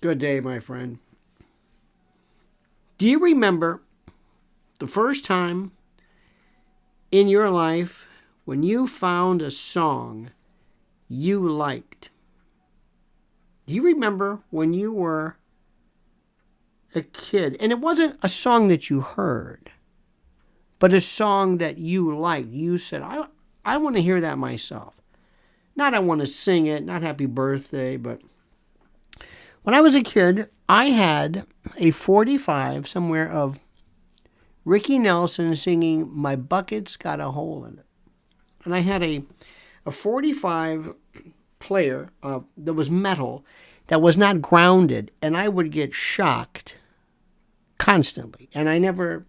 Good day, my friend. Do you remember the first time in your life when you found a song you liked? Do you remember when you were a kid and it wasn't a song that you heard, but a song that you liked? You said, I want to hear that myself. Not I want to sing it, not happy birthday, but when I was a kid, I had a 45 somewhere of Ricky Nelson singing My Bucket's Got a Hole in It. And I had a 45 player that was metal that was not grounded, and I would get shocked constantly. And I never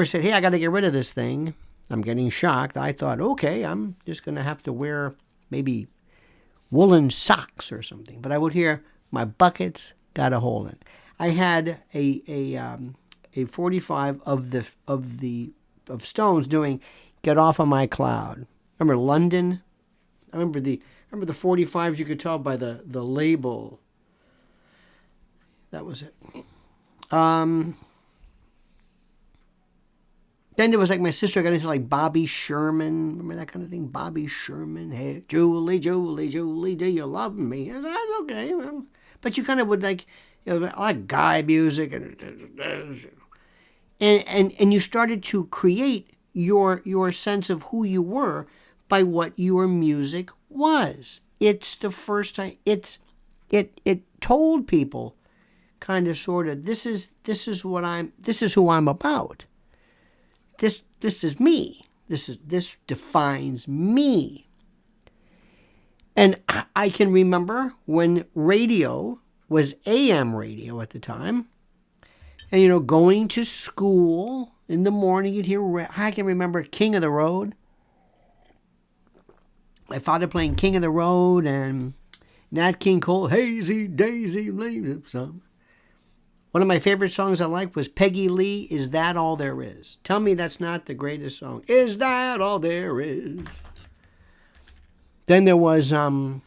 said, hey, I got to get rid of this thing. I'm getting shocked. I thought, okay, I'm just going to have to wear maybe woolen socks or something. But I would hear My Bucket's Got a Hole in It. I had a 45 of Stones doing Get Off of My Cloud. Remember London? I remember the 45s. You could tell by the label. That was it. Then there was like my sister got into like Bobby Sherman. Remember that kind of thing? Bobby Sherman. Hey, Julie, Julie, Julie, do you love me? And that's okay. But you kind of would like, I like guy music and you started to create your sense of who you were by what your music was. It's the first time it told people kind of sort of this is who I'm about. This is me. This defines me. And I can remember when radio was AM radio at the time. And, going to school in the morning, you'd hear, I can remember King of the Road. My father playing King of the Road and Nat King Cole, Hazy Daisy, leave some. One of my favorite songs I liked was Peggy Lee, Is That All There Is? Tell me that's not the greatest song. Is that all there is? Then there was, remember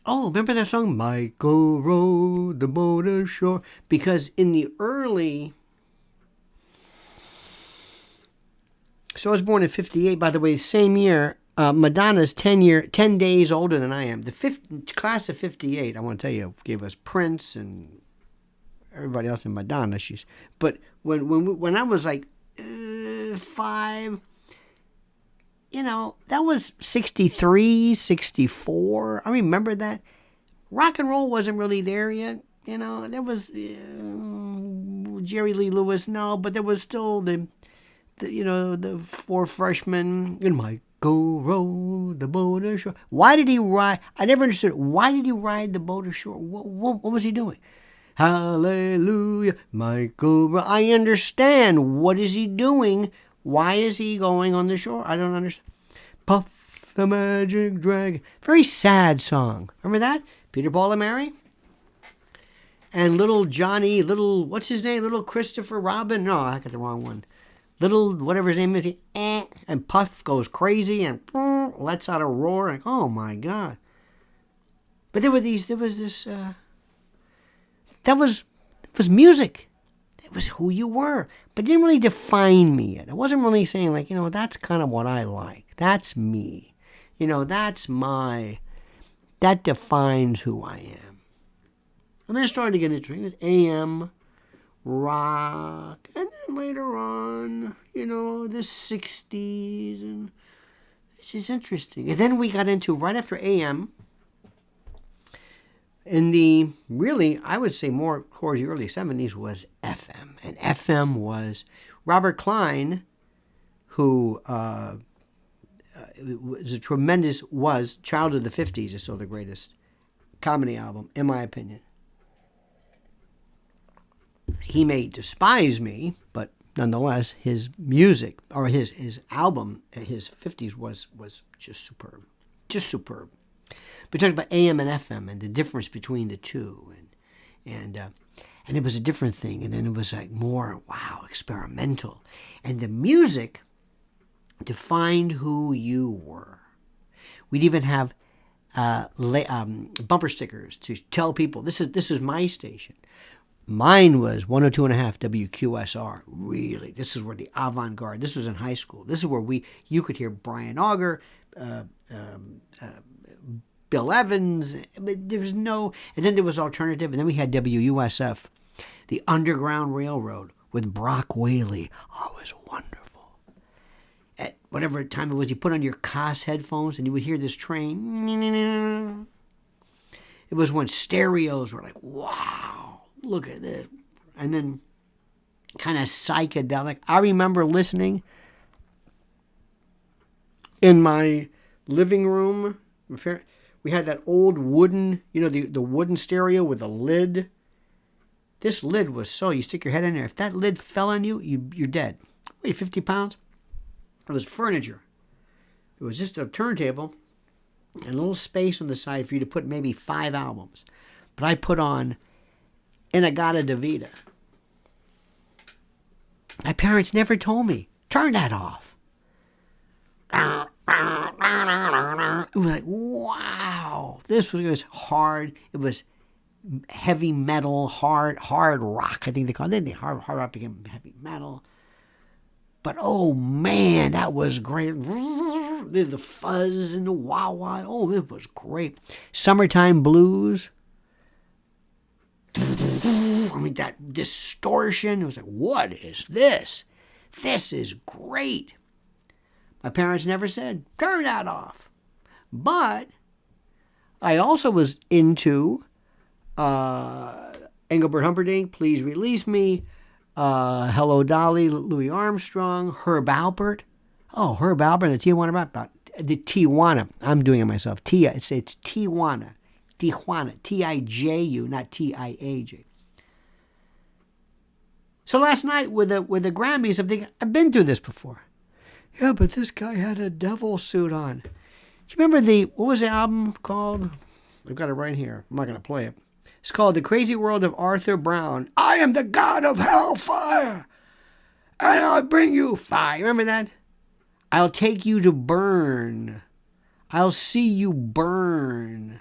that song? Michael rowed the boat ashore. Because in the early... So I was born in 58. By the way, same year, Madonna's 10 days older than I am. The class of 58, I want to tell you, gave us Prince and everybody else in Madonna. But when I was like 5, that was 63, 64. I remember that. Rock and roll wasn't really there yet. There was Jerry Lee Lewis, no, but there was still the four freshmen. Go row the boat ashore. Why did he ride? I never understood. Why did he ride the boat ashore? What was he doing? Hallelujah, Michael. I understand. What is he doing? Why is he going on the shore? I don't understand. Puff the magic dragon. Very sad song. Remember that? Peter, Paul, and Mary? And little Johnny, what's his name? Little Christopher Robin? No, I got the wrong one. Little, whatever his name is, and Puff goes crazy and lets out a roar. And, oh my God. But there was this, that was music. It was who you were. But it didn't really define me yet. It wasn't really saying like, that's kind of what I like. That's me. That defines who I am. And then I started to get into it. AM, rock, and then later on, the 60s, and this is interesting. And then we got into, right after AM, in the, really, I would say more towards the early 70s, was FM. And FM was Robert Klein, who was Child of the 50s is still the greatest comedy album, in my opinion. He may despise me, but nonetheless, his music, or his album, his 50s was just superb. Just superb. We talked about AM and FM and the difference between the two. And it was a different thing. And then it was like more, wow, experimental. And the music defined who you were. We'd even have bumper stickers to tell people this is my station. Mine was 102.5 WQSR. Really, this is where the avant-garde. This was in high school. This is where you could hear Brian Auger, Bill Evans. But there was no, and then there was alternative, and then we had WUSF, the Underground Railroad with Brock Whaley. Oh, it was wonderful. At whatever time it was, you put on your Koss headphones, and you would hear this train. It was when stereos were like, wow. Look at this. And then kind of psychedelic. I remember listening in my living room. We had that old wooden, the wooden stereo with a lid. This lid was you stick your head in there. If that lid fell on you, you're dead. Weighed 50 pounds. It was furniture. It was just a turntable and a little space on the side for you to put maybe 5 albums. But I put on In-A-Gadda-Da-Vida. My parents never told me, turn that off. It was like, wow. This was hard. It was heavy metal, hard rock, I think they call it. Then hard rock became heavy metal. But oh man, that was great. The fuzz and the wah-wah. Oh, it was great. Summertime Blues. I mean, that distortion. It was like, what is this? This is great. My parents never said, turn that off. But I also was into Engelbert Humperdinck, Please Release Me, Hello Dolly, Louis Armstrong, Herb Alpert. Oh, Herb Alpert and the Tijuana Rap. The Tijuana. I'm doing it myself. It's Tijuana. Tijuana, T-I-J-U, not T-I-A-J. So last night with the Grammys, I'm thinking, I've been through this before. Yeah, but this guy had a devil suit on. Do you remember what was the album called? I've got it right here. I'm not going to play it. It's called The Crazy World of Arthur Brown. I am the god of hellfire, and I'll bring you fire. Remember that? I'll take you to burn. I'll see you burn.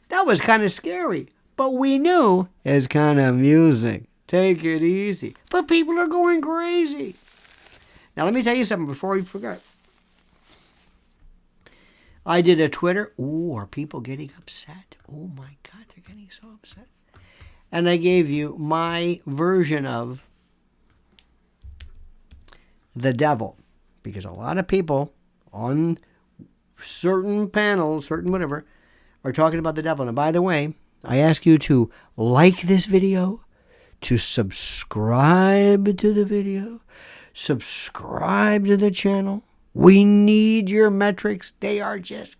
That was kind of scary, but we knew it's kind of music. Take it easy. But people are going crazy. Now let me tell you something before we forget. I did a Twitter. Ooh, are people getting upset? Oh my God, they're getting so upset. And I gave you my version of the devil, because a lot of people on certain panels, certain whatever, are talking about the devil. And by the way, I ask you to like this video, to subscribe to the video, subscribe to the channel. We need your metrics. They are just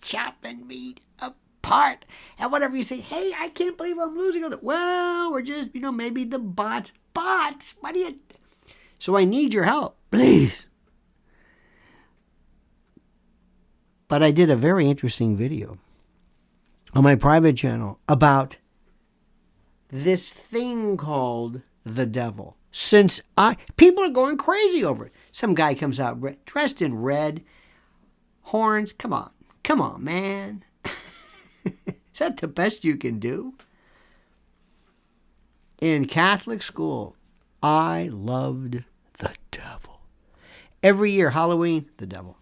chopping me apart. And whatever you say, hey, I can't believe I'm losing all that. Well, we're just, maybe the bots. What do you... So I need your help, please. But I did a very interesting video on my private channel about this thing called the devil. Since people are going crazy over it. Some guy comes out dressed in red, horns. Come on, man. Is that the best you can do? In Catholic school, I loved the devil. Every year, Halloween, the devil.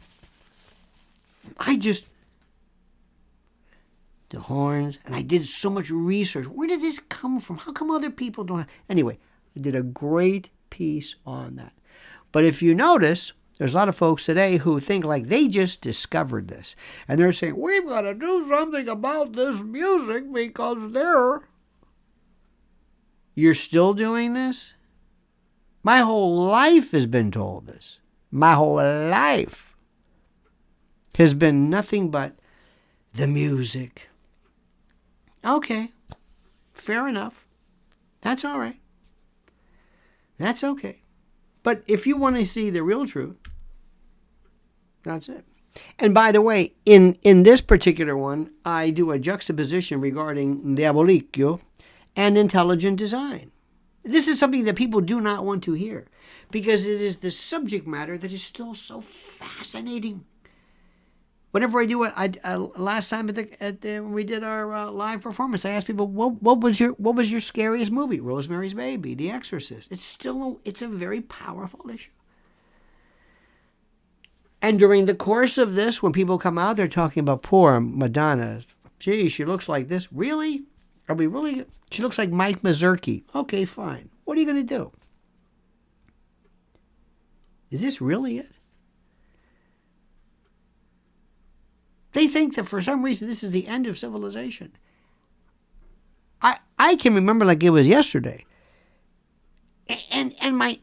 The horns, and I did so much research. Where did this come from? How come other people don't? Anyway, I did a great piece on that. But if you notice, there's a lot of folks today who think like they just discovered this. And they're saying, we've got to do something about this music because You're still doing this? My whole life has been told this. My whole life has been nothing but the music. Okay, fair enough. That's all right. That's okay. But if you want to see the real truth, that's it. And by the way, in this particular one, I do a juxtaposition regarding Diabolicchio and intelligent design. This is something that people do not want to hear because it is the subject matter that is still so fascinating. Whenever I do it, last time when we did our live performance, I asked people, what was your scariest movie? Rosemary's Baby, The Exorcist. It's a very powerful issue. And during the course of this, when people come out, they're talking about poor Madonna. Gee, she looks like this. Really? Are we really? She looks like Mike Mazurki. Okay, fine. What are you going to do? Is this really it? They think that for some reason this is the end of civilization. I can remember like it was yesterday. And my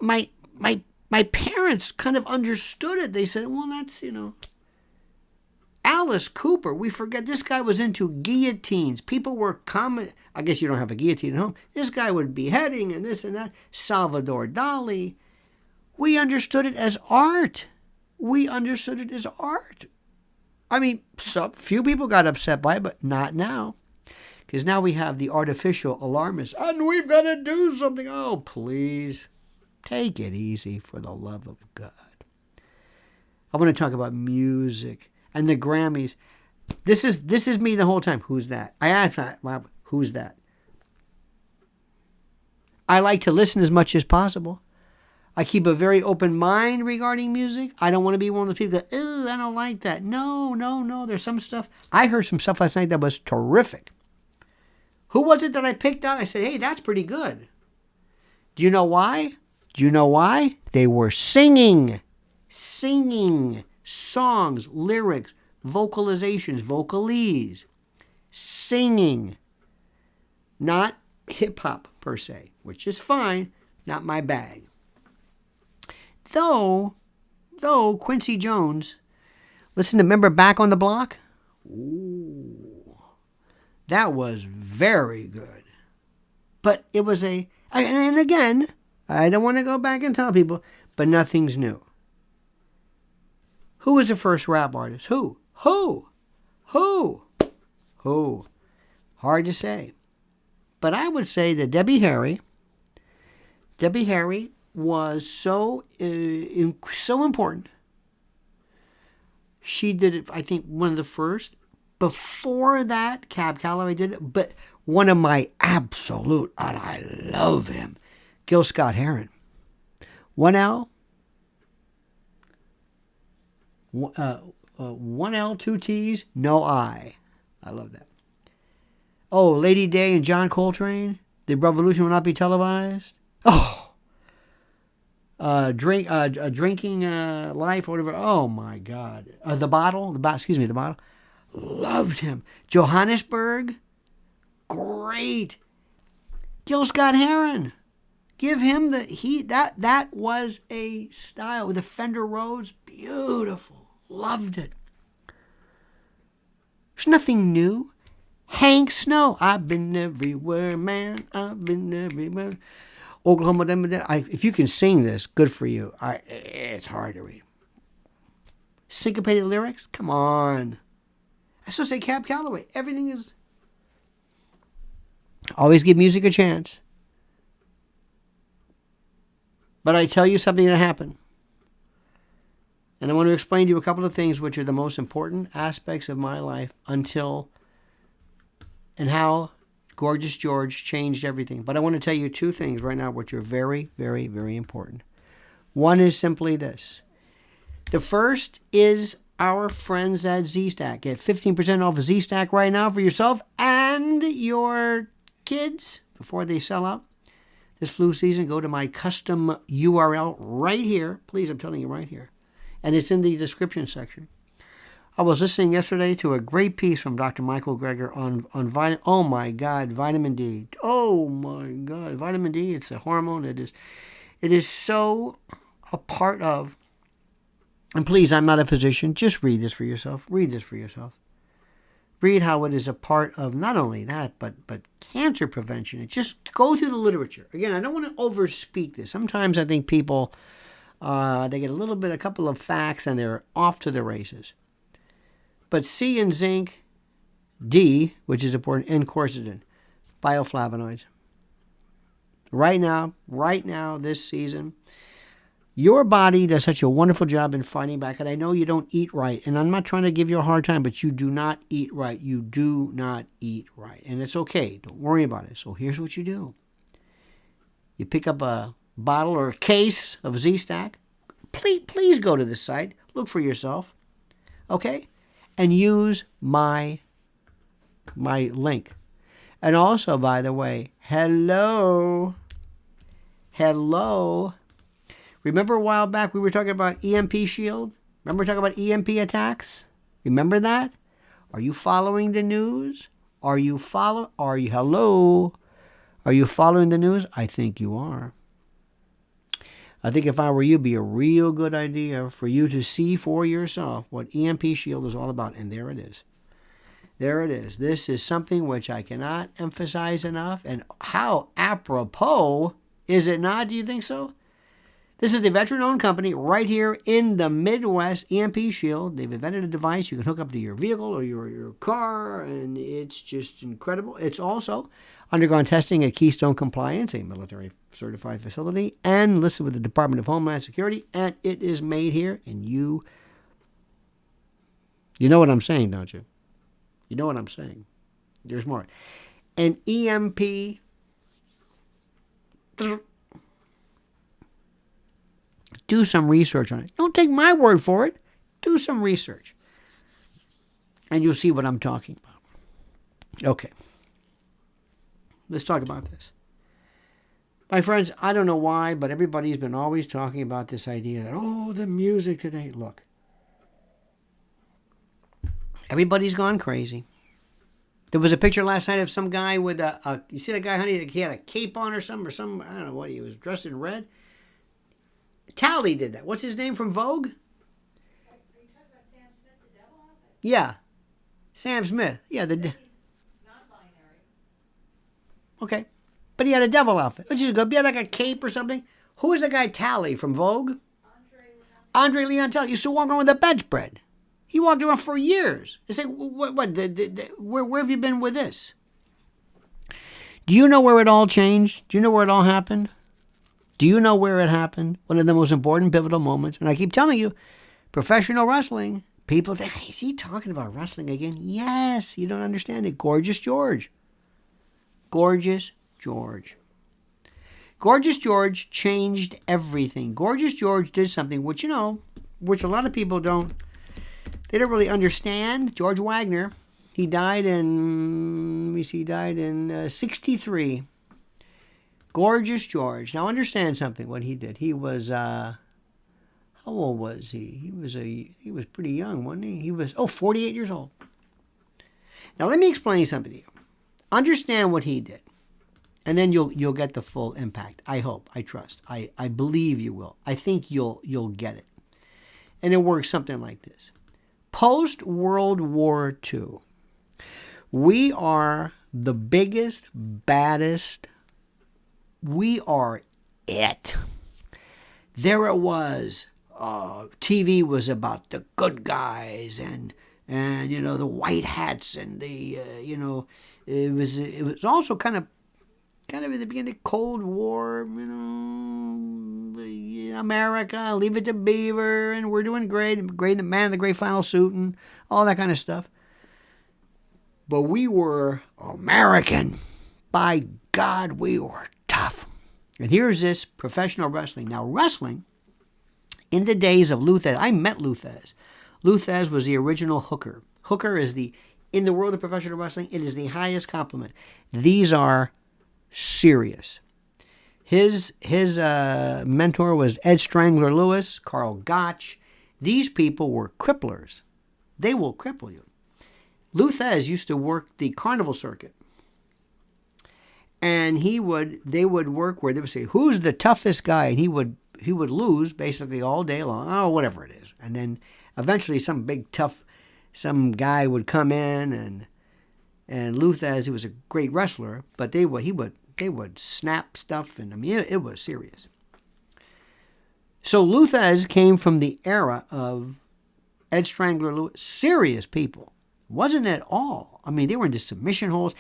parents kind of understood it. They said, well, that's, Alice Cooper. We forget this guy was into guillotines. People were I guess you don't have a guillotine at home. This guy would beheading and this and that. Salvador Dali. We understood it as art. I mean, few people got upset by it, but not now. Because now we have the artificial alarmists. And we've got to do something. Oh, please. Take it easy for the love of God. I want to talk about music and the Grammys. This is me the whole time. Who's that? I ask, who's that? I like to listen as much as possible. I keep a very open mind regarding music. I don't want to be one of those people that, oh, I don't like that. No. There's some stuff. I heard some stuff last night that was terrific. Who was it that I picked out? I said, hey, that's pretty good. Do you know why? They were singing songs, lyrics, vocalizations, vocalese, singing, not hip-hop per se, which is fine, not my bag. Though Quincy Jones, listen to Remember Back on the Block? Ooh, that was very good. But it was and again, I don't want to go back and tell people, but nothing's new. Who was the first rap artist? Who? Hard to say. But I would say that Debbie Harry was so important. She did it, I think, one of the first. Before that, Cab Calloway did it. But one of my absolute, and I love him, Gil Scott-Heron. 1L, 1L, 2 T's, no I. I love that. Oh, Lady Day and John Coltrane. The revolution will not be televised. Oh. Drinking life or whatever. Oh my God. The bottle. Loved him. Johannesburg. Great. Gil Scott-Heron. Give him that was a style with the Fender Rhodes. Beautiful. Loved it. There's nothing new. Hank Snow. I've been everywhere, man. I've been everywhere. Oklahoma, if you can sing this, good for you. It's hard to read. Syncopated lyrics? Come on. I still say Cab Calloway. Everything is... Always give music a chance. But I tell you something that happened. And I want to explain to you a couple of things which are the most important aspects of my life and how Gorgeous George changed everything. But I want to tell you two things right now which are very, very, very important. One is simply this. The first is our friends at Z-Stack. Get 15% off of Z-Stack right now for yourself and your kids before they sell out. This flu season, go to my custom URL right here. Please, I'm telling you right here. And it's in the description section. I was listening yesterday to a great piece from Dr. Michael Greger on vitamin. Oh my God, vitamin D. Oh my God, vitamin D. It's a hormone. It is so a part of. And please, I'm not a physician. Just read this for yourself. Read how it is a part of not only that, but cancer prevention. And just go through the literature. Again, I don't want to overspeak this. Sometimes I think people they get a couple of facts, and they're off to the races. But C and zinc, D, which is important, and quercetin, bioflavonoids. right now, this season. Your body does such a wonderful job in fighting back, and I know you don't eat right, and I'm not trying to give you a hard time, but you do not eat right. You do not eat right, and it's okay. Don't worry about it. So here's what you do. You pick up a bottle or a case of Z-Stack. Please go to the site. Look for yourself, okay? And use my link. And also, by the way, hello. Remember a while back we were talking about EMP Shield? Remember we were talking about EMP attacks? Remember that? Are you following the news? Are you following the news? I think you are. I think if I were you, it'd be a real good idea for you to see for yourself what EMP Shield is all about. And there it is. There it is. This is something which I cannot emphasize enough. And how apropos is it not? Do you think so? This is a veteran-owned company right here in the Midwest, EMP Shield. They've invented a device you can hook up to your vehicle or your car, and it's just incredible. It's also undergone testing at Keystone Compliance, a military-certified facility, and listed with the Department of Homeland Security, and it is made here, and you know what I'm saying, don't you? You know what I'm saying. There's more. An EMP... Do some research on it. Don't take my word for it. Do some research. And you'll see what I'm talking about. Okay. Let's talk about this. My friends, I don't know why, but everybody's been always talking about this idea that, the music today. Look. Everybody's gone crazy. There was a picture last night of some guy with you see that guy, honey? He had a cape on or something, I don't know what, he was dressed in red. Tally did that. What's his name from Vogue? Are you talking about Sam Smith, the devil outfit? Yeah. Sam Smith. Yeah, he's non-binary. Okay. But he had a devil outfit. Which is good. He had like a cape or something. Who was the guy Tally from Vogue? Andre Leon Talley. He used to walk around with a bedspread. He walked around for years. It's like, where have you been with this? Do you know where it all changed? Do you know where it all happened? Do you know where it happened? One of the most important pivotal moments. And I keep telling you, professional wrestling, people think, hey, is he talking about wrestling again? Yes, you don't understand it. Gorgeous George. Gorgeous George. Gorgeous George changed everything. Gorgeous George did something which a lot of people don't really understand. George Wagner, he died in 63. Gorgeous George. Now understand something, what he did. He was, how old was he? He was pretty young, wasn't he? He was, 48 years old. Now let me explain something to you. Understand what he did. And then you'll get the full impact. I hope, I trust. I believe you will. I think you'll get it. And it works something like this. Post-World War II, we are the biggest, baddest. We are it. There it was. TV was about the good guys and the white hats and the it was also kind of at the beginning of Cold War, America, Leave It to Beaver, and we're doing great, the man in the gray flannel suit and all that kind of stuff. But we were American. By God, we were tough. And here's this professional wrestling. Now, wrestling, in the days of Lou Thesz, I met Lou Thesz. Lou Thesz was the original hooker. Hooker is in the world of professional wrestling, it is the highest compliment. These are serious. His mentor was Ed Strangler Lewis, Carl Gotch. These people were cripplers. They will cripple you. Lou Thesz used to work the carnival circuit. And they would work where they would say, who's the toughest guy? And he would lose basically all day long, whatever it is. And then eventually some guy would come in and Lou Thesz, he was a great wrestler, but they would snap stuff, and it was serious. So Lou Thesz came from the era of Ed Strangler Lewis, serious people. Wasn't at all. They were into submission holds.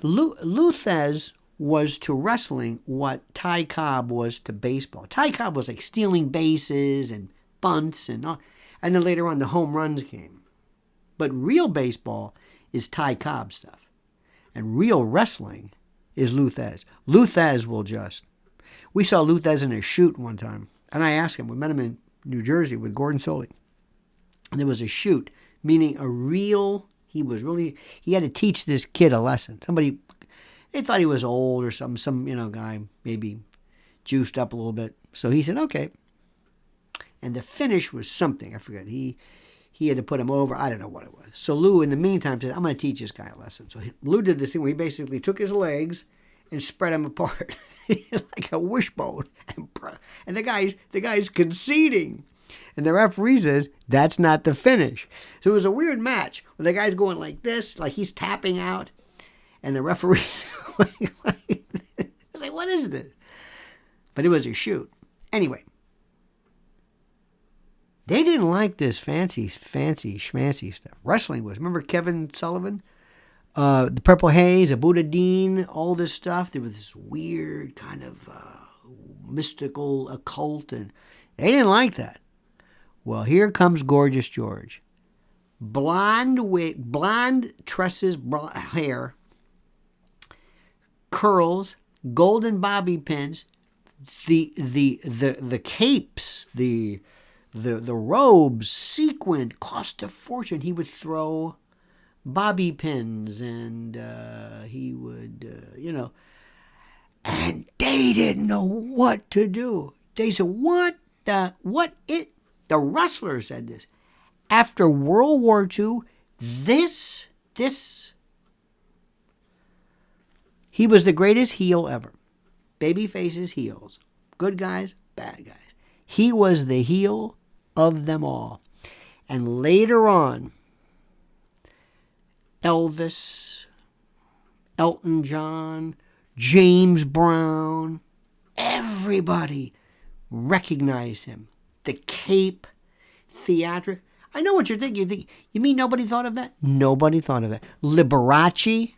Lou Thesz was to wrestling what Ty Cobb was to baseball. Ty Cobb was like stealing bases and bunts and all, and then later on the home runs came. But real baseball is Ty Cobb stuff, and real wrestling is Lou Thesz. Lou Thesz will just. We saw Lou Thesz in a shoot one time, and I asked him. We met him in New Jersey with Gordon Soley, and there was a shoot, meaning a real. He had to teach this kid a lesson. Somebody. They thought he was old or something, some guy maybe juiced up a little bit. So he said, okay. And the finish was something. I forget. He had to put him over. I don't know what it was. So Lou, in the meantime, said, I'm going to teach this guy a lesson. So Lou did this thing where he basically took his legs and spread them apart like a wishbone. And the guy's conceding. And the referee says, that's not the finish. So it was a weird match where the guy's going like this, like he's tapping out. And the referee's going like this. I was like, what is this? But it was a shoot. Anyway, they didn't like this fancy schmancy stuff. Wrestling was. Remember Kevin Sullivan? The Purple Haze, Abu Dean, all this stuff. There was this weird kind of mystical occult, and they didn't like that. Well, here comes Gorgeous George. Blonde wig, blonde tresses, blonde hair, curls, golden bobby pins, the capes, the robes, sequined, cost a fortune. He would throw bobby pins, and he would, and they didn't know what to do. They said, the wrestler said this. After World War II, this, he was the greatest heel ever. Baby faces, heels. Good guys, bad guys. He was the heel of them all. And later on, Elvis, Elton John, James Brown, everybody recognized him. The cape, theatric. I know what you're thinking. You mean nobody thought of that? Nobody thought of that. Liberace.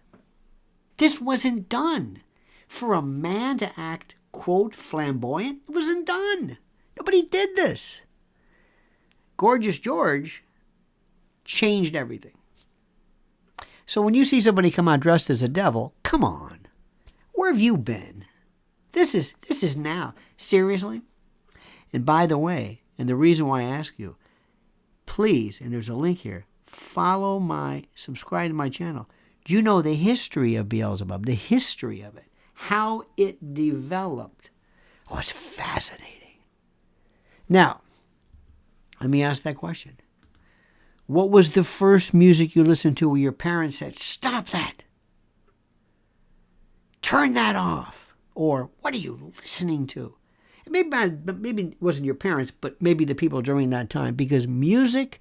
This wasn't done. For a man to act, quote, flamboyant, it wasn't done. Nobody did this. Gorgeous George changed everything. So when you see somebody come out dressed as a devil, come on. Where have you been? This is now. Seriously? And by the way, and the reason why I ask you, please, and there's a link here, subscribe to my channel. Do you know the history of Beelzebub? The history of it. How it developed. Oh, it's fascinating. Now, let me ask that question. What was the first music you listened to where your parents said, stop that? Turn that off. Or, what are you listening to? Maybe it wasn't your parents, but maybe the people during that time. Because music,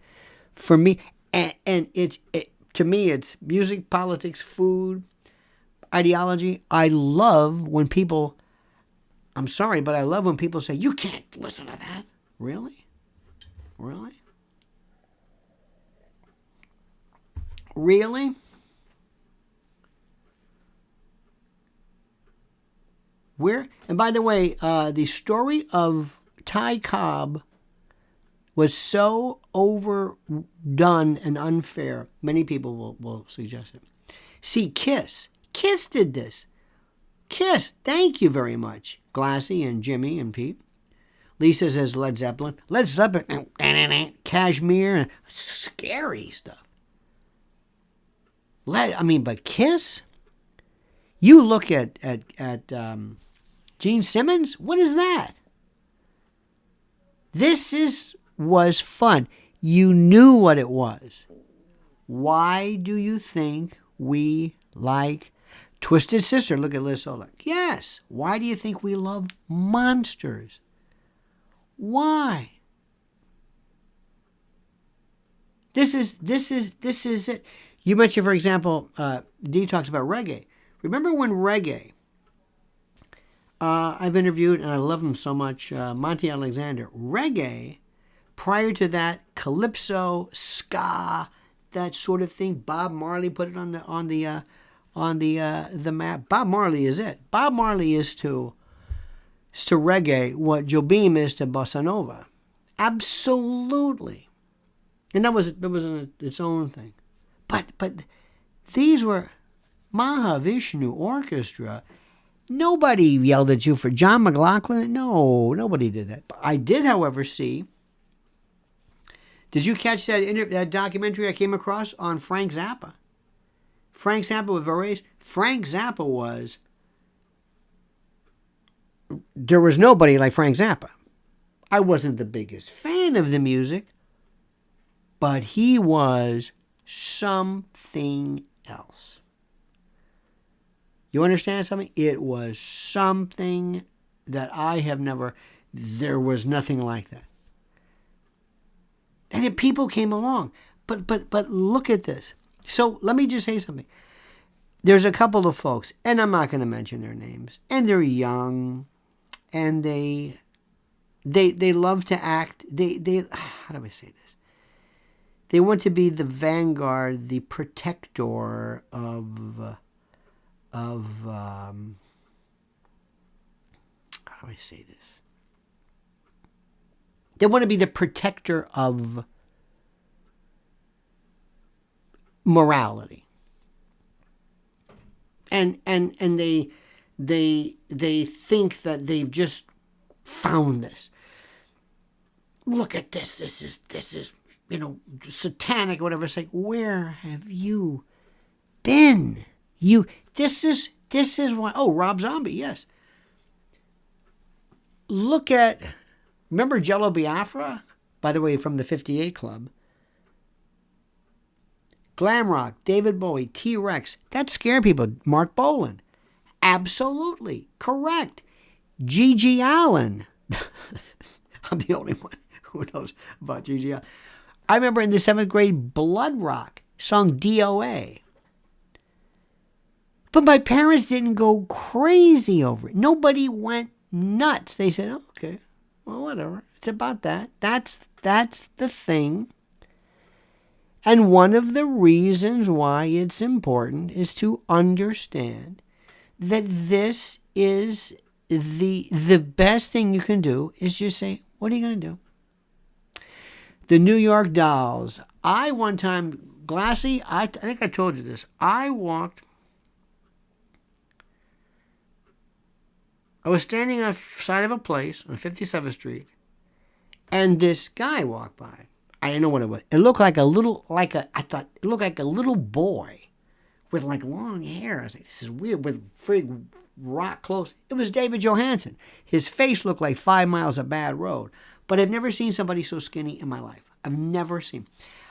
for me, to me, it's music, politics, food, ideology. I love when people, I'm sorry, but I love when people say, you can't listen to that. Really? Really? Really? And by the way, the story of Ty Cobb was so overdone and unfair. Many people will suggest it. See, Kiss did this. Kiss, thank you very much. Glassy and Jimmy and Pete. Lisa says Led Zeppelin. Led Zeppelin, Kashmir, scary stuff. But Kiss? You look at Gene Simmons? What is that? This was fun. You knew what it was. Why do you think we like Twisted Sister? Look at Liz Solak. Yes. Why do you think we love Monsters? Why? This is it. You mentioned, for example, Dee talks about reggae. Remember when reggae, I've interviewed, and I love him so much, Monty Alexander. Reggae, prior to that, calypso, ska, that sort of thing. Bob Marley put it on on the map. Bob Marley is it. Bob Marley is to reggae what Jobim is to bossa nova. Absolutely. And that was its own thing. But these were Mahavishnu Orchestra. Nobody yelled at you for John McLaughlin. No, nobody did that. But I did, however, see. Did you catch that documentary I came across on Frank Zappa? Frank Zappa with Varese. Frank Zappa was. There was nobody like Frank Zappa. I wasn't the biggest fan of the music, but he was something else. You understand something? It was something that I have never. There was nothing like that. And then people came along. But look at this. So let me just say something. There's a couple of folks, and I'm not going to mention their names, and they're young, and they love to act. They how do I say this? They want to be the vanguard, the protector of how do I say this? They want to be the protector of morality. And they think that they've just found this. Look at this. This is satanic or whatever. It's like, where have you been? This is why. Oh, Rob Zombie, yes. Look at. Remember Jello Biafra? By the way, from the 58 Club. Glam rock, David Bowie, T-Rex. That scared people. Mark Bolan. Absolutely. Correct. Gigi Allen. I'm the only one who knows about Gigi Allen. I remember in the 7th grade, Blood Rock, song DOA. But my parents didn't go crazy over it. Nobody went nuts. They said, oh, okay. Well, whatever. It's about that. That's the thing. And one of the reasons why it's important is to understand that this is the best thing you can do is just say, what are you going to do? The New York Dolls. I one time, Glassy, I think I told you this. I was standing outside of a place on 57th Street, and this guy walked by. I didn't know what it was. It looked like it looked like a little boy with like long hair. I was like, this is weird, with frig rock clothes. It was David Johansen. His face looked like 5 miles of bad road. But I've never seen somebody so skinny in my life. I've never seen.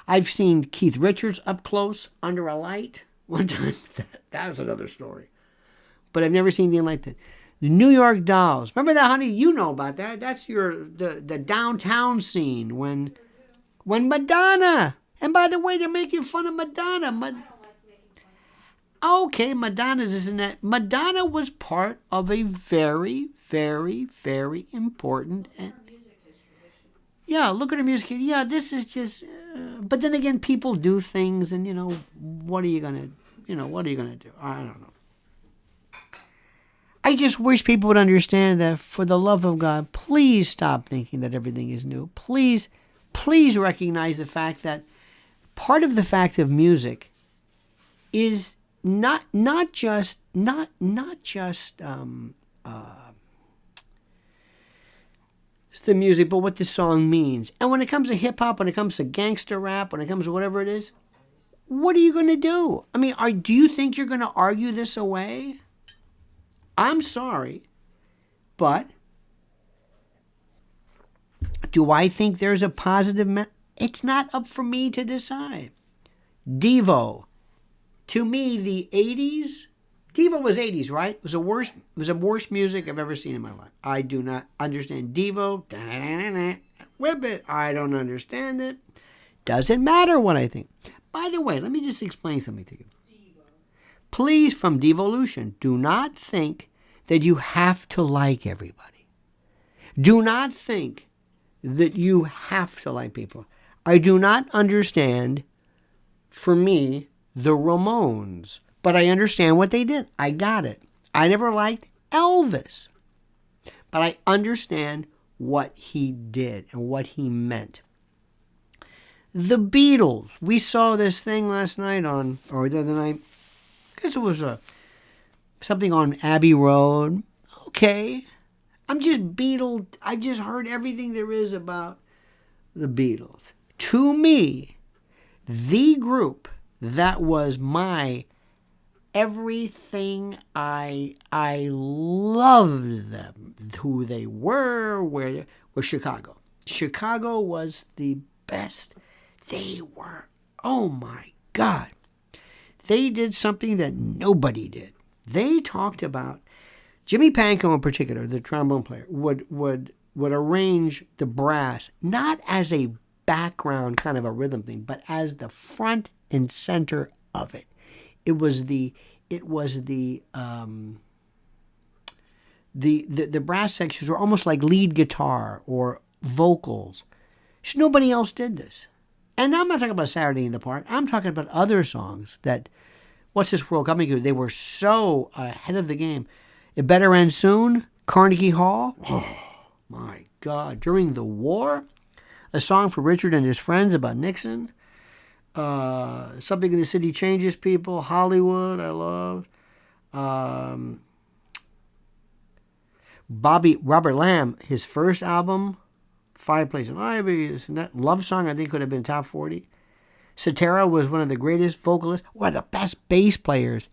I've seen Keith Richards up close under a light one time. That was another story. But I've never seen anything like that. The New York Dolls. Remember that, honey? You know about that. That's the downtown scene when Madonna. And by the way, they're making fun of Madonna. Okay, Madonna's isn't that. Madonna was part of a very, very, very important. Yeah, look at her music. Yeah, this is just. But then again, people do things, and what are you gonna do? I don't know. I just wish people would understand that, for the love of God, please stop thinking that everything is new. Please recognize the fact that part of the fact of music is not just the music, but what the song means. And when it comes to hip hop, when it comes to gangster rap, when it comes to whatever it is, what are you going to do? I mean, do you think you're going to argue this away? I'm sorry, but do I think there's a positive? It's not up for me to decide. Devo, to me, the 80s. Devo was 80s, right? It was the worst music I've ever seen in my life. I do not understand Devo. Whip it. I don't understand it. Doesn't matter what I think. By the way, let me just explain something to you. Please, from Devolution, do not think that you have to like everybody. Do not think that you have to like people. I do not understand, for me, the Ramones, But I understand what they did. I got it. I never liked Elvis. But I understand what he did and what he meant. The Beatles. We saw this thing last night or the other night. I guess it was something on Abbey Road. Okay. I'm just Beatles. I just heard everything there is about the Beatles. To me, the group that was my everything. I loved them. Who they were, where was Chicago. Chicago was the best. They were, oh my God. They did something that nobody did. They talked about, Jimmy Pankow in particular, the trombone player, would arrange the brass, not as a background kind of a rhythm thing, but as the front and center of it. It was the brass sections were almost like lead guitar or vocals. So nobody else did this. And I'm not talking about Saturday in the Park. I'm talking about other songs that, What's This World Coming to? They were so ahead of the game. It Better End Soon, Carnegie Hall. Oh, my God. During the war, a song for Richard and his friends about Nixon. Something in the City Changes People. Hollywood, I love. Robert Lamb, his first album, Fireplace and Ivy, this and that. Love Song, I think, could have been top 40. Cetera was one of the greatest vocalists, one of the best bass players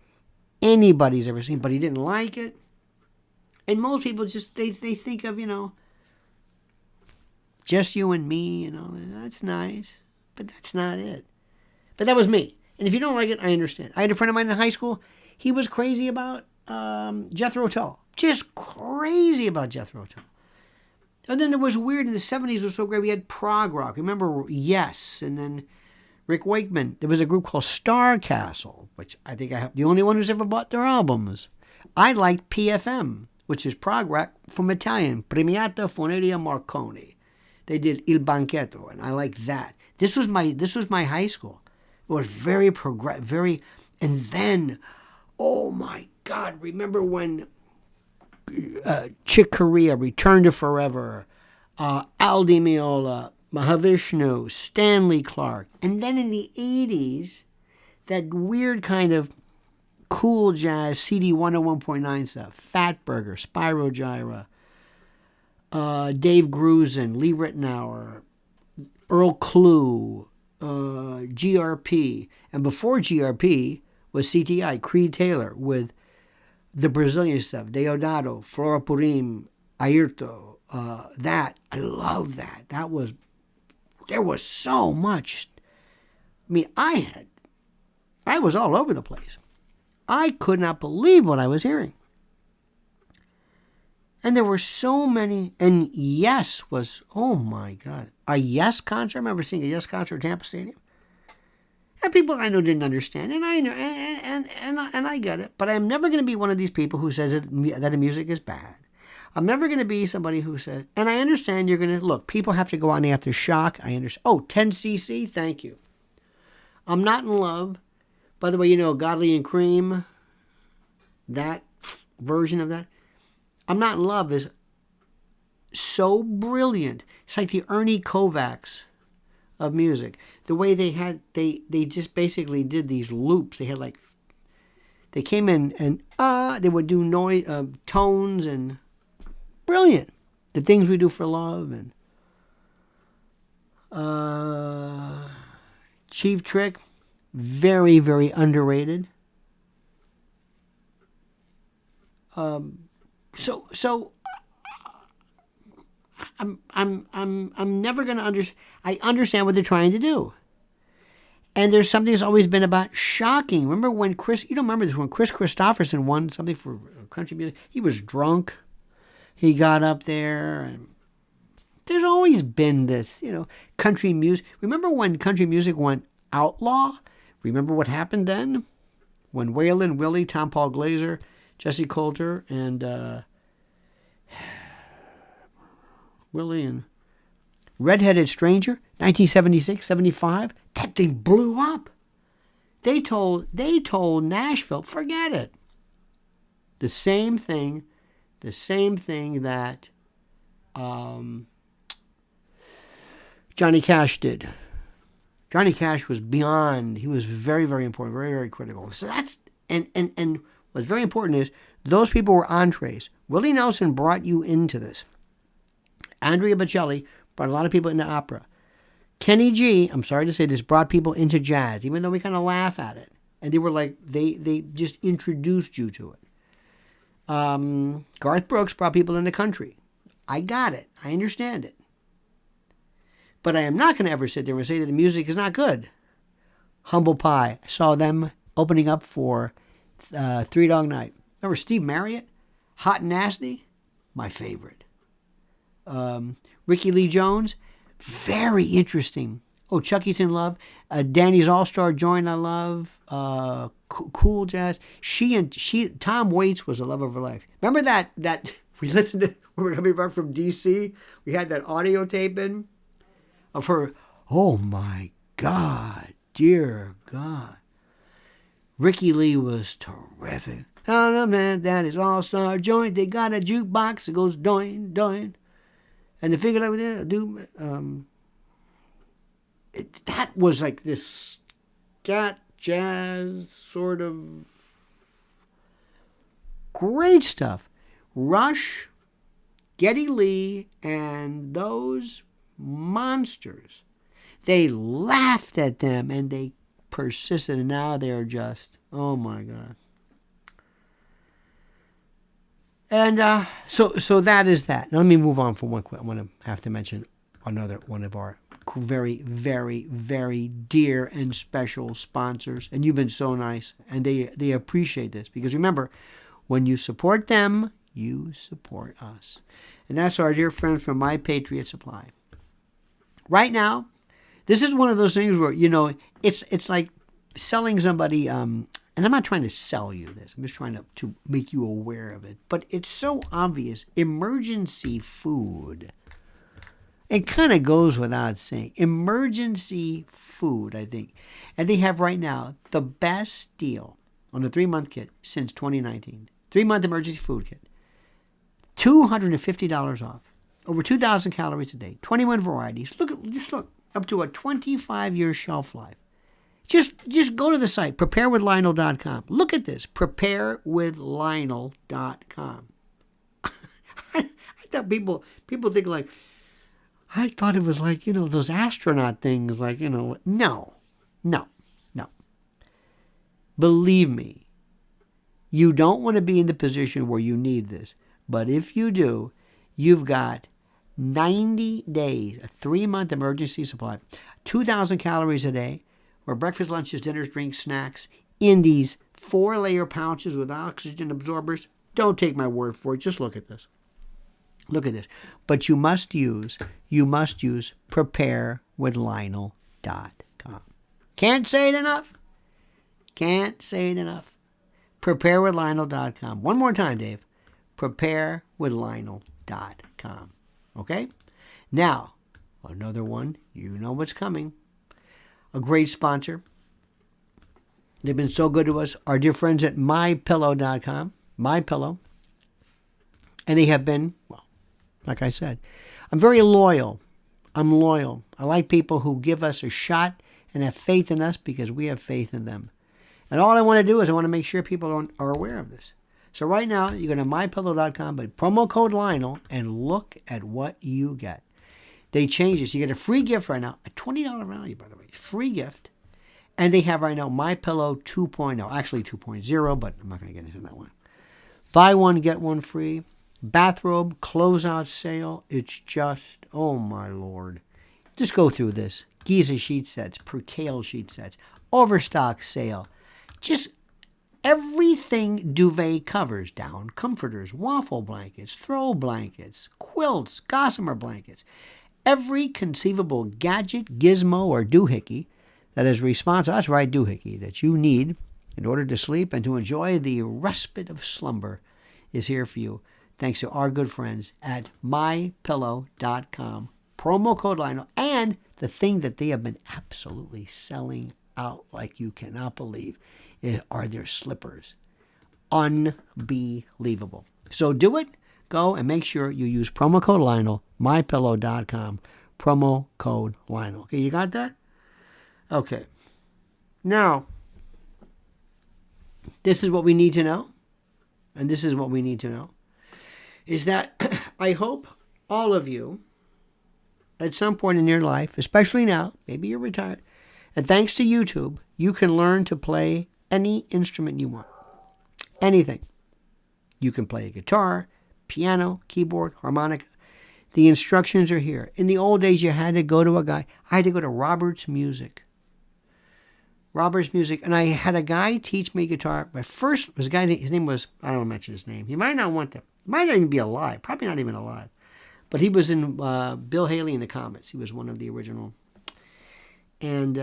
anybody's ever seen, but he didn't like it. And most people just, they think of, Just You and Me, that's nice, but that's not it. But that was me. And if you don't like it, I understand. I had a friend of mine in high school. He was crazy about Jethro Tull. Just crazy about Jethro Tull. And then it was weird in the 70s. It was so great. We had prog rock. Remember Yes. And then Rick Wakeman. There was a group called Star Castle, which I think the only one who's ever bought their albums. I liked PFM, which is prog rock from Italian. Premiata Foneria Marconi. They did Il Banchetto, and I liked that. This was my high school. It was very progressive, and then, oh my God, remember when Chick Corea, Return to Forever, Al Di Meola, Mahavishnu, Stanley Clarke, and then in the 80s, that weird kind of cool jazz, CD 101.9 stuff, Fatburger, Spyro Gyra, Dave Grusin, Lee Ritenour, Earl Klugh, GRP, and before GRP was CTI, Creed Taylor, with the Brazilian stuff, Deodato, Flora Purim, Ayrton, that, I love that. There was so much. I mean, I was all over the place. I could not believe what I was hearing. And there were so many, and Yes was, oh my God, a Yes concert. I remember seeing a Yes concert at Tampa Stadium. And people I know didn't understand, and I know, and I get it. But I'm never going to be one of these people who says that the music is bad. I'm never going to be somebody who says, and I understand you're going to, look, people have to go out and they have to shock. I understand. Oh, 10cc, thank you. I'm not in love. By the way, Godly and Cream, that version of that. I'm Not in Love is so brilliant. It's like the Ernie Kovacs of music. The way they just basically did these loops. They had they came in and they would do noise, tones, and brilliant. The Things We Do for Love and Cheap Trick, very, very underrated. So I'm never going to understand. I understand what they're trying to do. And there's something that's always been about shocking. Remember when you don't remember this, when Chris Christopherson won something for country music, he was drunk. He got up there, and there's always been this, country music. Remember when country music went outlaw? Remember what happened then? When Waylon Willie, Tom Paul Glaser, Jesse Coulter, and Willie and Redheaded Stranger, 1976, 75. That thing blew up. They told Nashville, forget it. The same thing that Johnny Cash did. Johnny Cash was beyond. He was very, very important, very, very critical. So that's and what's very important is those people were entrees. Willie Nelson brought you into this. Andrea Bocelli brought a lot of people into opera. Kenny G, I'm sorry to say this, brought people into jazz, even though we kind of laugh at it. And they were like, they just introduced you to it. Garth Brooks brought people into country. I got it. I understand it. But I am not going to ever sit there and say that the music is not good. Humble Pie. I saw them opening up for Three Dog Night. Remember Steve Marriott? Hot and Nasty? My favorite. Ricky Lee Jones? Very interesting. Oh, Chucky's in Love. Danny's All-Star Joint I love. Cool Jazz. Tom Waits was the love of her life. Remember that we listened to when we were coming back from D.C.? We had that audio tape in of her. Oh my God, dear God. Ricky Lee was terrific. Danny's All-Star Joint. They got a jukebox that goes doing, doing. And the figure that we did do, that was like this scat jazz sort of great stuff. Rush, Geddy Lee, and those monsters, they laughed at them and they persisted, and now they're just, oh my God. And so that is that. Now let me move on for one quick. I want to have to mention another one of our very, very, very dear and special sponsors. And you've been so nice. And they appreciate this. Because remember, when you support them, you support us. And that's our dear friends from My Patriot Supply. Right now, this is one of those things where, it's like selling somebody... and I'm not trying to sell you this. I'm just trying to make you aware of it. But it's so obvious. Emergency food. It kind of goes without saying. Emergency food, I think. And they have right now the best deal on a 3-month kit since 2019. 3-month emergency food kit. $250 off. Over 2,000 calories a day. 21 varieties. Just look. Up to a 25-year shelf life. Just go to the site, preparewithlionel.com. Look at this, preparewithlionel.com. I thought people think like, I thought it was like, those astronaut things, like, no. Believe me, you don't want to be in the position where you need this. But if you do, you've got 90 days, a 3-month emergency supply, 2,000 calories a day, or breakfast, lunches, dinners, drinks, snacks, in these 4-layer pouches with oxygen absorbers. Don't take my word for it. Just look at this. Look at this. But you must use preparewithlionel.com. Can't say it enough. Preparewithlionel.com. One more time, Dave. Preparewithlionel.com. Okay? Now, another one. You know what's coming. A great sponsor. They've been so good to us. Our dear friends at MyPillow.com. MyPillow. And they have been, well, like I said, I'm very loyal. I'm loyal. I like people who give us a shot and have faith in us because we have faith in them. And all I want to do is I want to make sure people are aware of this. So right now, you go to MyPillow.com, but promo code Lionel, and look at what you get. They change this. You get a free gift right now, a $20 value, by the way, free gift. And they have right now MyPillow 2.0, actually 2.0, but I'm not going to get into that one. Buy one, get one free. Bathrobe, closeout sale. It's just, oh my Lord. Just go through this. Giza sheet sets, Percale sheet sets, overstock sale. Just everything duvet covers, down comforters, waffle blankets, throw blankets, quilts, gossamer blankets. Every conceivable gadget, gizmo, or doohickey that is responsive, that's right, doohickey, that you need in order to sleep and to enjoy the respite of slumber is here for you. Thanks to our good friends at MyPillow.com. Promo code Lionel. And the thing that they have been absolutely selling out like you cannot believe are their slippers. Unbelievable. So do it. Go and make sure you use promo code Lionel, mypillow.com, promo code Lionel. Okay, you got that? Okay. Now, this is what we need to know, and this is what we need to know, is that I hope all of you, at some point in your life, especially now, maybe you're retired, and thanks to YouTube, you can learn to play any instrument you want. Anything. You can play a guitar, piano, keyboard, harmonica. The instructions are here. In the old days, you had to go to a guy. I had to go to Robert's Music. And I had a guy teach me guitar. My first was a guy, his name was, I don't want to mention his name. He might not want to. He might not even be alive. Probably not even alive. But he was in Bill Haley and the Comets. He was one of the original. And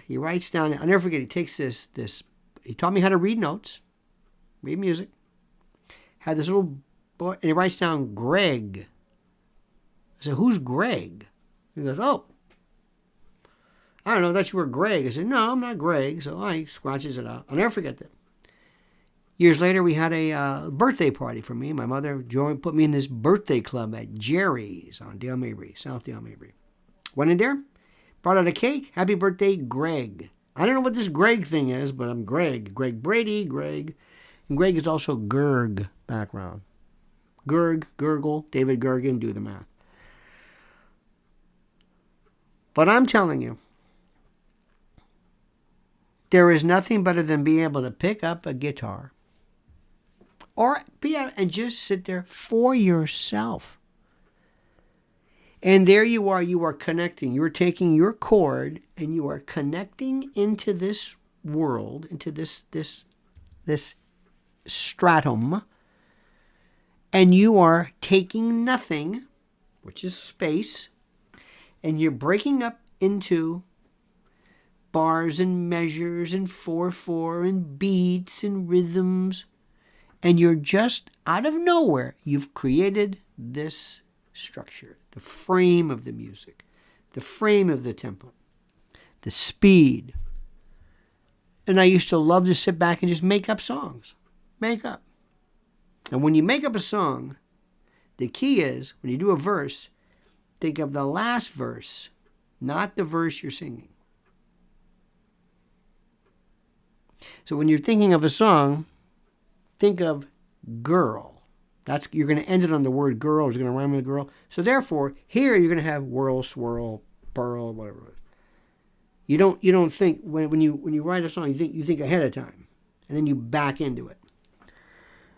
he writes down, I'll never forget, he takes this, he taught me how to read notes, read music. Had this little boy, and he writes down Greg. I said, who's Greg? He goes, oh, I don't know, that's you were Greg. I said, no, I'm not Greg. So he scratches it out. I'll never forget that. Years later, we had a birthday party for me. My mother put me in this birthday club at Jerry's on Dale Mabry, South Dale Mabry. Went in there, brought out a cake. Happy birthday, Greg. I don't know what this Greg thing is, but I'm Greg. Greg Brady, Greg. And Greg is also Gerg background. Gerg, gurgle, David Gergen, do the math. But I'm telling you, there is nothing better than being able to pick up a guitar or piano and just sit there for yourself. And there you are connecting. You're taking your chord and you are connecting into this world, into this stratum, and you are taking nothing, which is space, and you're breaking up into bars and measures and 4/4 and beats and rhythms, and you're just out of nowhere, you've created this structure, the frame of the music, the frame of the tempo, the speed. And I used to love to sit back and just make up songs. Make up. And when you make up a song, the key is, when you do a verse, think of the last verse, not the verse you're singing. So when you're thinking of a song, think of girl. You're going to end it on the word girl. It's going to rhyme with girl. So therefore, here you're going to have whirl, swirl, pearl, whatever it is. You don't think when you write a song, you think ahead of time, and then you back into it.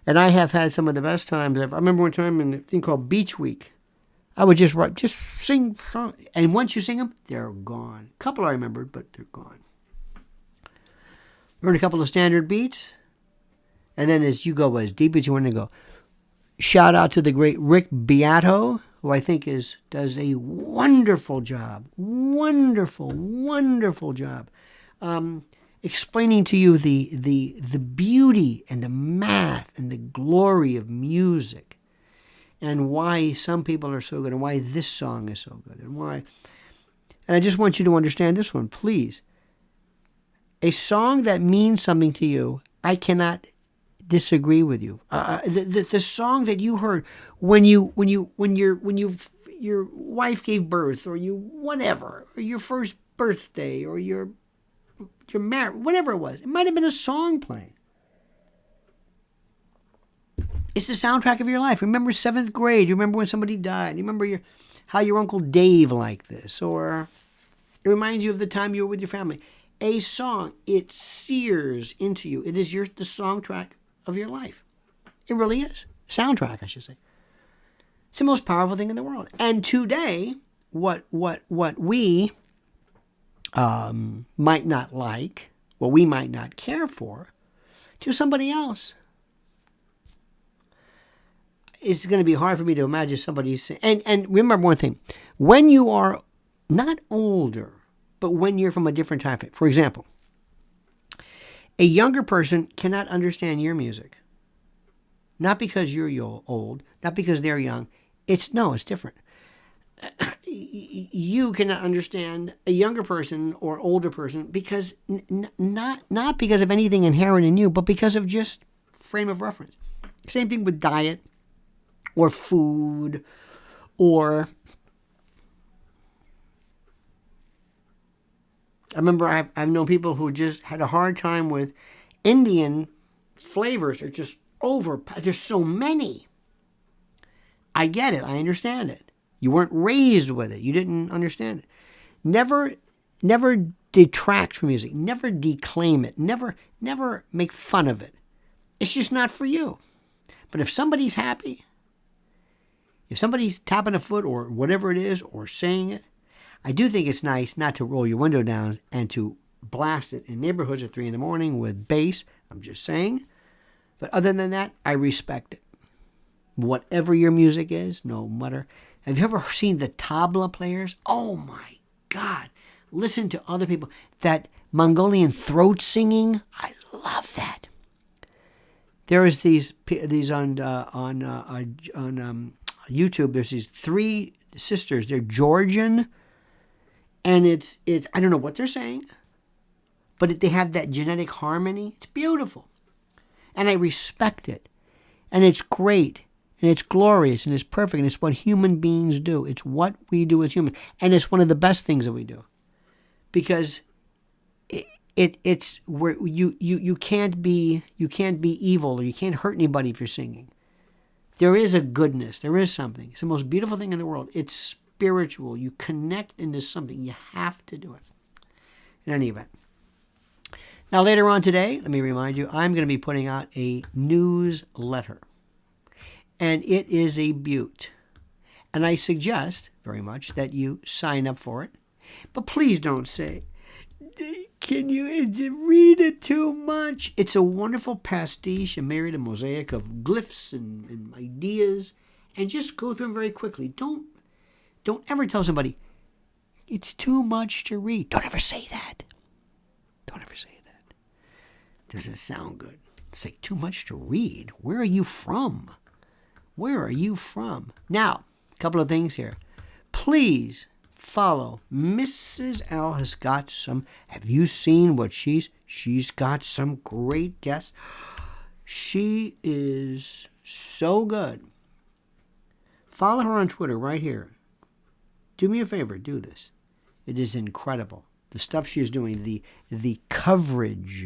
And I have had some of the best times. I remember one time in a thing called Beach Week, I would just sing songs, and once you sing them, they're gone. A couple I remembered, but they're gone. Learn a couple of standard beats, and then as you go as deep as you want to go. Shout out to the great Rick Beato, who I think does a wonderful job, wonderful job, explaining to you the beauty and the math and the glory of music, and why some people are so good, and why this song is so good, and why. And I just want you to understand this one, please. A song that means something to you, I cannot disagree with you. The song that you heard when your wife gave birth, or you whatever, or your first birthday, or your marriage, whatever it was, it might have been a song playing. It's the soundtrack of your life. Remember 7th grade. You remember when somebody died. You remember how your Uncle Dave liked this, or it reminds you of the time you were with your family. A song, it sears into you. It is the soundtrack of your life. It really is. Soundtrack, I should say. It's the most powerful thing in the world. And today, what we might not like, what we might not care for, to somebody else, it's going to be hard for me to imagine somebody saying. And remember one thing: when you are not older, but when you're from a different time, for example, a younger person cannot understand your music. Not because you're old, not because they're young. It's different. you cannot understand a younger person or older person because not because of anything inherent in you, but because of just frame of reference. Same thing with diet or food or... I remember I've known people who just had a hard time with Indian flavors. Are just there's so many. I get it. I understand it. You weren't raised with it. You didn't understand it. Never detract from music. Never declaim it. Never make fun of it. It's just not for you. But if somebody's happy, if somebody's tapping a foot or whatever it is or saying it, I do think it's nice not to roll your window down and to blast it in neighborhoods at 3 a.m. with bass. I'm just saying. But other than that, I respect it. Whatever your music is, no matter. Have you ever seen the tabla players? Oh my God. Listen to other people. That Mongolian throat singing. I love that. There is these on YouTube. There's these 3 sisters. They're Georgian. And it's I don't know what they're saying, but they have that genetic harmony. It's beautiful. And I respect it. And it's great. And it's glorious. And it's perfect. And it's what human beings do. It's what we do as humans. And it's one of the best things that we do. Because it's where you can't be evil or you can't hurt anybody if you're singing. There is a goodness. There is something. It's the most beautiful thing in the world. It's spiritual. You connect into something. You have to do it. In any event. Now, later on today, let me remind you, I'm going to be putting out a newsletter. And it is a beaut. And I suggest very much that you sign up for it. But please don't say, can you read it too much? It's a wonderful pastiche, a myriad, a mosaic of glyphs and ideas. And just go through them very quickly. Don't ever tell somebody, it's too much to read. Don't ever say that. Don't ever say that. Doesn't sound good. It's like too much to read. Where are you from? Where are you from? Now, a couple of things here. Please follow. Mrs. L has got some. Have you seen what she's got some great guests. She is so good. Follow her on Twitter right here. Do me a favor, do this. It is incredible. The stuff she is doing, the coverage,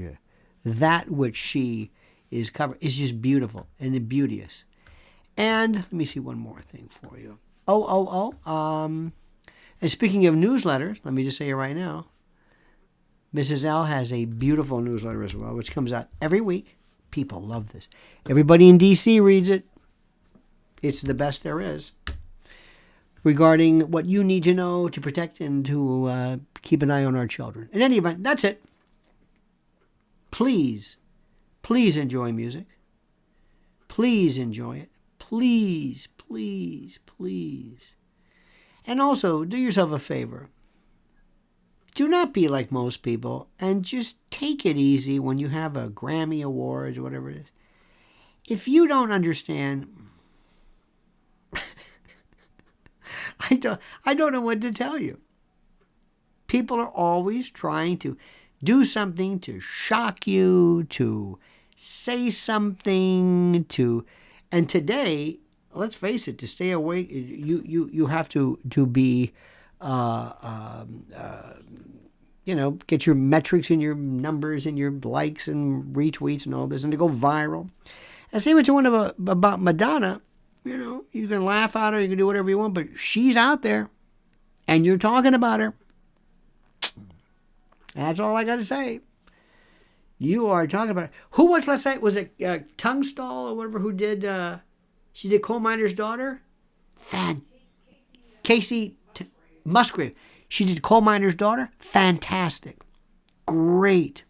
that which she is covering is just beautiful and beauteous. And let me see one more thing for you. And speaking of newsletters, let me just say it right now. Mrs. L has a beautiful newsletter as well, which comes out every week. People love this. Everybody in D.C. reads it. It's the best there is. Regarding what you need to know to protect and to keep an eye on our children. In any event, that's it. Please enjoy music. Please enjoy it. Please. And also, do yourself a favor. Do not be like most people and just take it easy when you have a Grammy Awards or whatever it is. If you don't understand, I don't know what to tell you. People are always trying to do something to shock you, to say something, and today, let's face it, to stay awake, you have to be, get your metrics and your numbers and your likes and retweets and all this, and to go viral. And say what you want about Madonna. You can laugh at her, you can do whatever you want, but she's out there, and you're talking about her. That's all I got to say. You are talking about her. Who was last night? Was it Tungstall or whatever who did, she did Coal Miner's Daughter? Casey Musgrave. She did Coal Miner's Daughter. Fantastic. Great.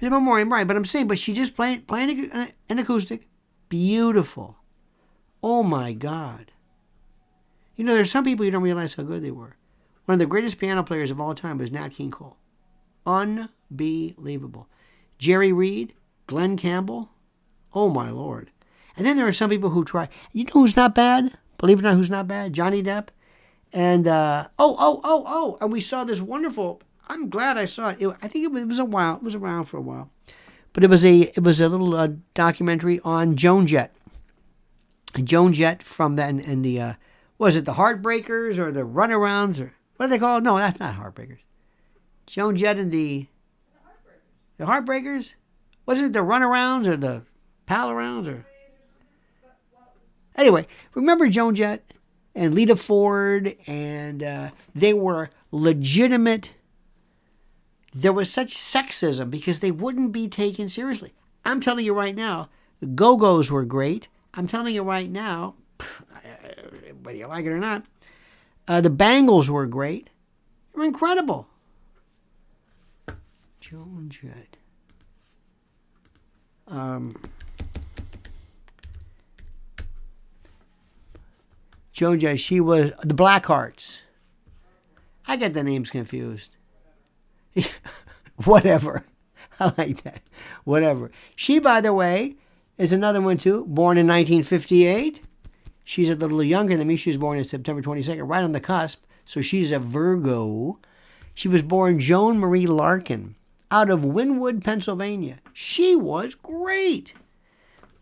The memoriam, right, but I'm saying, but she just playing an acoustic. Beautiful. Oh my God. There's some people you don't realize how good they were. One of the greatest piano players of all time was Nat King Cole. Unbelievable. Jerry Reed, Glenn Campbell. Oh my Lord. And then there are some people who try. You know who's not bad? Believe it or not, who's not bad? Johnny Depp And, and we saw this wonderful, I'm glad I saw it. I think it was around for a while. But it was a little documentary on Joan Jett. Joan Jett from that, and the, was it the Heartbreakers or the Runarounds, or what are they called? No, that's not Heartbreakers. Joan Jett and the Heartbreakers? Wasn't it the Runarounds or the Pal-Arounds? Or... Anyway, remember Joan Jett and Lita Ford, and they were legitimate. There was such sexism because they wouldn't be taken seriously. I'm telling you right now, the Go-Go's were great. I'm telling you right now, whether you like it or not, the Bangles were great. They were incredible. Joan Jett. Joan Jett, she was the Blackhearts. I get the names confused. Whatever. I like that. Whatever. She, by the way, is another one too. Born in 1958. She's a little younger than me. She was born on September 22nd, right on the cusp. So she's a Virgo. She was born Joan Marie Larkin out of Wynwood, Pennsylvania. She was great.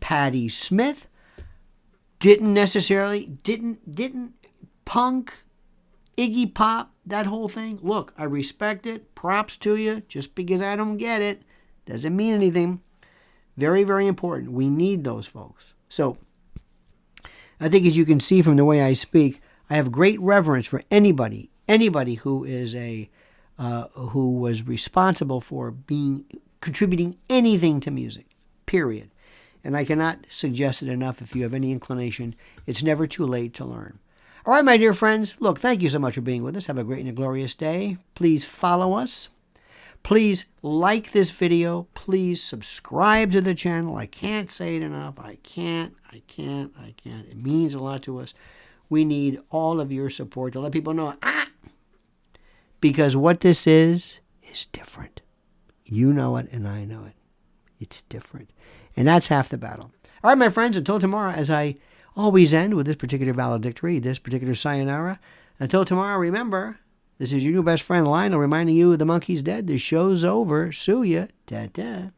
Patti Smith didn't punk, Iggy Pop, that whole thing. Look, I respect it. Props to you. Just because I don't get it doesn't mean anything. Very, very important. We need those folks. So I think, as you can see from the way I speak, I have great reverence for anybody who is who was responsible for contributing anything to music, period. And I cannot suggest it enough. If you have any inclination, it's never too late to learn. All right, my dear friends, look, thank you so much for being with us. Have a great and a glorious day. Please follow us. Please like this video. Please subscribe to the channel. I can't say it enough. I can't. It means a lot to us. We need all of your support to let people know, because what this is different. You know it and I know it. It's different. And that's half the battle. All right, my friends, until tomorrow, as I always end with this particular valedictory, this particular sayonara. Until tomorrow, remember, this is your new best friend, Lionel, reminding you the monkey's dead. The show's over. Sue ya. Ta-ta.